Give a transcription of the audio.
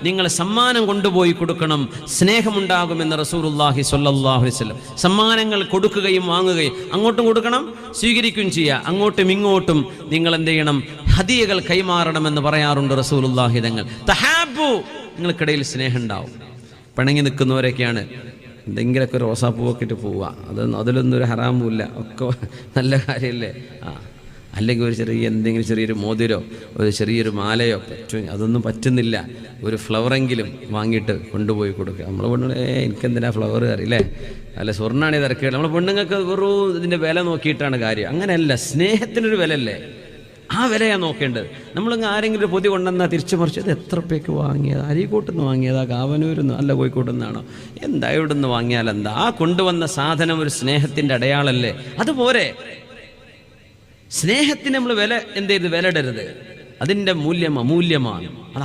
നിങ്ങൾ സമ്മാനം കൊണ്ടുപോയി കൊടുക്കണം, സ്നേഹമുണ്ടാകുമെന്ന് റസൂലുള്ളാഹി സ്വല്ലല്ലാഹു അലൈഹി വസല്ലം. സമ്മാനങ്ങൾ കൊടുക്കുകയും വാങ്ങുകയും, അങ്ങോട്ടും കൊടുക്കണം സ്വീകരിക്കുകയും ചെയ്യുക. അങ്ങോട്ടും ഇങ്ങോട്ടും നിങ്ങൾ എന്ത് ചെയ്യണം? ഹദിയകൾ കൈമാറണമെന്ന് പറയാറുണ്ട് റസൂലുള്ളാഹി തങ്ങൾ. തഹാബു, നിങ്ങൾക്കിടയിൽ സ്നേഹം ഉണ്ടാവും. പിണങ്ങി നിൽക്കുന്നവരൊക്കെയാണ് എന്തെങ്കിലുമൊക്കെ റോസാപ്പൂവൊക്കെ ഇട്ട് പോവുക, അതിലൊന്നും ഒരു ഹറാമുമില്ല, ഒക്കെ നല്ല കാര്യമല്ലേ. അല്ലെങ്കിൽ ഒരു എന്തെങ്കിലും ചെറിയൊരു മോതിരോ ഒരു ചെറിയൊരു മാലയോ പറ്റും, അതൊന്നും പറ്റുന്നില്ല. ഒരു ഫ്ലവറെങ്കിലും വാങ്ങിയിട്ട് കൊണ്ടുപോയി കൊടുക്കുക. നമ്മളെ പെണ്ണുങ്ങൾ എനിക്കെന്തിനാ ഫ്ലവർ അറിയില്ലേ, അല്ല സ്വർണ്ണാണ് തിരക്കേട്. നമ്മളെ പെണ്ണുങ്ങൾക്ക് വെറും ഇതിൻ്റെ വില നോക്കിയിട്ടാണ് കാര്യം. അങ്ങനെയല്ല, സ്നേഹത്തിനൊരു വിലയല്ലേ, ആ വിലയാണ് നോക്കേണ്ടത്. നമ്മളിങ്ങ് ആരെങ്കിലും ഒരു പൊതി കൊണ്ടുവന്നാൽ തിരിച്ചു മറിച്ച് അത് എത്ര രൂപയ്ക്ക് വാങ്ങിയത്, അരീക്കോട്ട് നിന്ന് വാങ്ങിയതാ, കാവനൂരിൽ നിന്ന്, അല്ല കോഴിക്കോട്ട് നിന്നാണോ, എന്താ ഇവിടെ നിന്ന് വാങ്ങിയാലെന്താ, ആ കൊണ്ടുവന്ന സാധനം ഒരു സ്നേഹത്തിൻ്റെ അടയാളല്ലേ, അതുപോലെ സ്നേഹത്തിന് നമ്മൾ വില എന്ത് ചെയ്ത് വിലയിടരുത്. അതിൻ്റെ മൂല്യം അമൂല്യമാണ്.